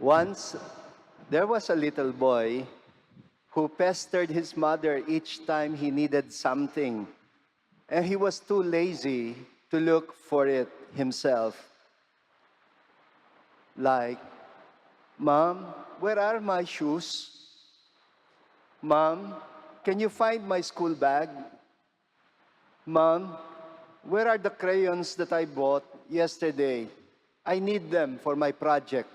Once, there was a little boy who pestered his mother each time he needed something, and he was too lazy to look for it himself. Like, Mom, where are my shoes? Mom, can you find my school bag? Mom, where are the crayons that I bought yesterday? I need them for my project.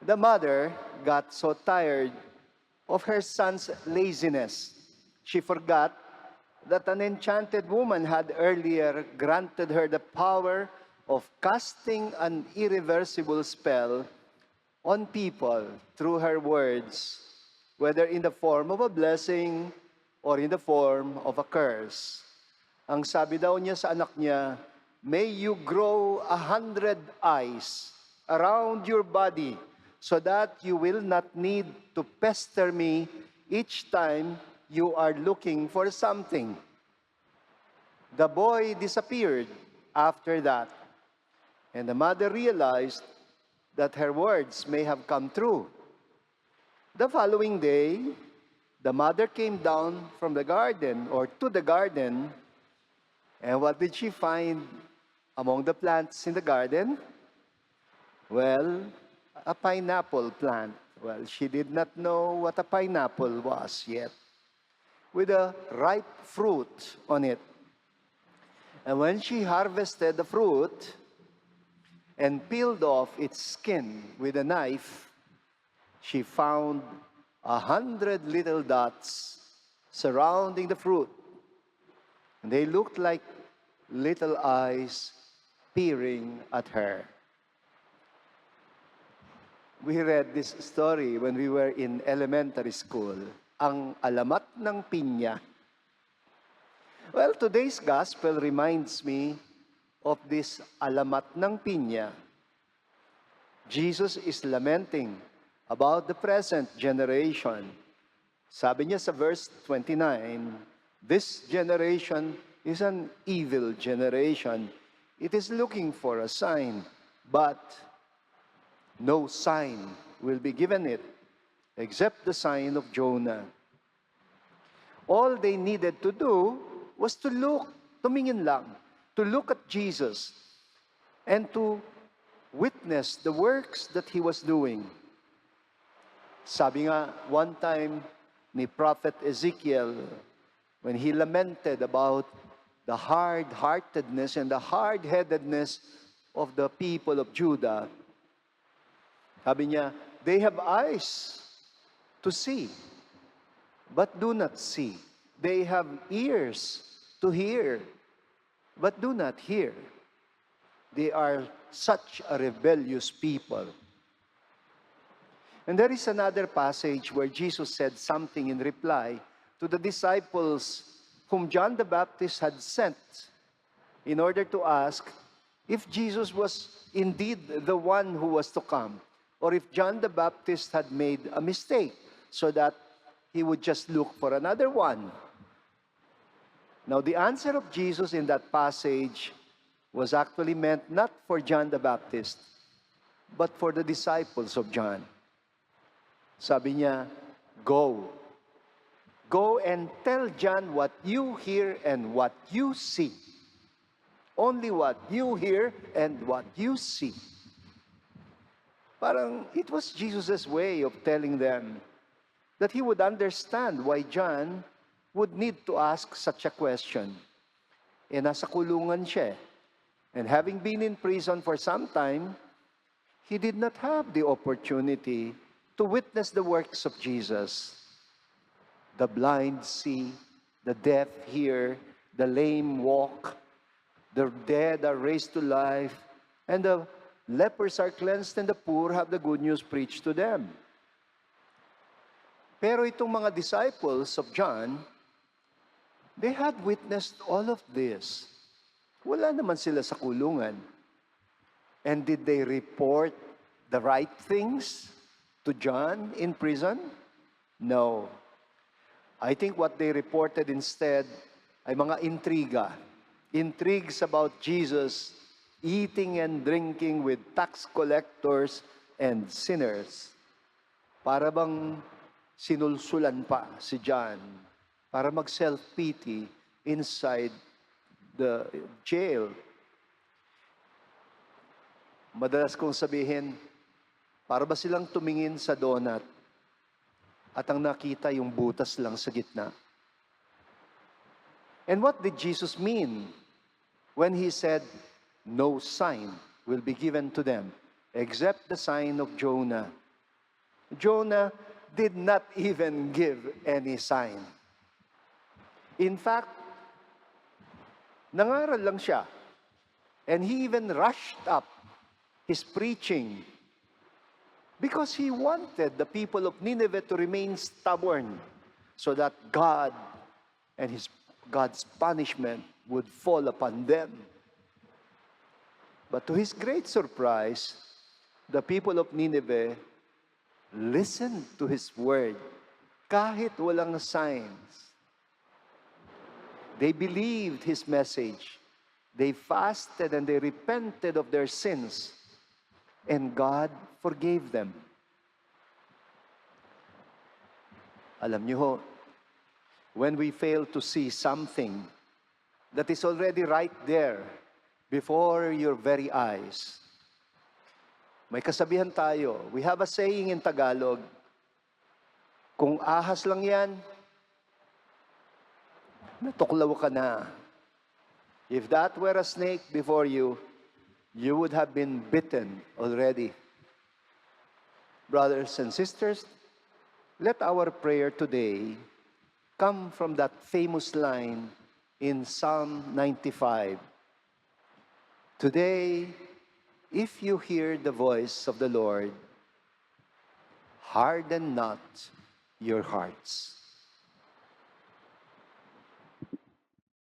The mother got so tired of her son's laziness. She forgot that an enchanted woman had earlier granted her the power of casting an irreversible spell on people through her words, whether in the form of a blessing or in the form of a curse. Ang sabi daw niya sa anak niya, may you grow 100 eyes around your body so that you will not need to pester me each time you are looking for something. The boy disappeared after that, and the mother realized that her words may have come true. The following day, the mother came down from the garden or to the garden, and what did she find among the plants in the garden? Well, a pineapple plant. Well, she did not know what a pineapple was yet, with a ripe fruit on it. And when she harvested the fruit and peeled off its skin with a knife, she found 100 little dots surrounding the fruit. And they looked like little eyes peering at her. We read this story when we were in elementary school, ang alamat ng pinya. Well, today's gospel reminds me of this alamat ng pinya. Jesus is lamenting about the present generation. Sabi niya sa verse 29, this generation is an evil generation. It is looking for a sign, but no sign will be given it except the sign of Jonah. All they needed to do was to look, tumingin lang, to look at Jesus and to witness the works that He was doing. Sabi nga, one time ni Prophet Ezekiel, when he lamented about the hard-heartedness and the hard-headedness of the people of Judah, sabi niya, they have eyes to see, but do not see. They have ears to hear, but do not hear. They are such a rebellious people. And there is another passage where Jesus said something in reply to the disciples whom John the Baptist had sent in order to ask if Jesus was indeed the one who was to come, or if John the Baptist had made a mistake so that he would just look for another one. Now, the answer of Jesus in that passage was actually meant not for John the Baptist, but for the disciples of John. Sabi niya, go. Go and tell John what you hear and what you see. Only what you hear and what you see. Parang it was Jesus' way of telling them that he would understand why John would need to ask such a question. E nasa kulungan siya. And having been in prison for some time, he did not have the opportunity to witness the works of Jesus. The blind see, the deaf hear, the lame walk, the dead are raised to life, and the lepers are cleansed, and the poor have the good news preached to them. Pero itong mga disciples of John, they had witnessed all of this. Wala naman sila sa kulungan. And did they report the right things to John in prison? No. I think what they reported instead ay mga intriga. Intrigues about Jesus eating and drinking with tax collectors and sinners. Para bang sinulsulan pa si John para mag-self-pity inside the jail. Madalas kong sabihin, para ba silang tumingin sa donut at ang nakita yung butas lang sa gitna? And what did Jesus mean when he said, no sign will be given to them except the sign of Jonah? Jonah did not even give any sign. In fact, nangaral lang siya. And he even rushed up his preaching because he wanted the people of Nineveh to remain stubborn so that God's punishment would fall upon them. But to his great surprise, the people of Nineveh listened to his word kahit walang signs. They believed his message. They fasted and they repented of their sins, and God forgave them. Alam niyo ho, when we fail to see something that is already right there before your very eyes, may kasabihan tayo. We have a saying in Tagalog, kung ahas lang yan, natuklaw ka na. If that were a snake before you, you would have been bitten already. Brothers and sisters, let our prayer today come from that famous line in Psalm 95. Today, if you hear the voice of the Lord, harden not your hearts.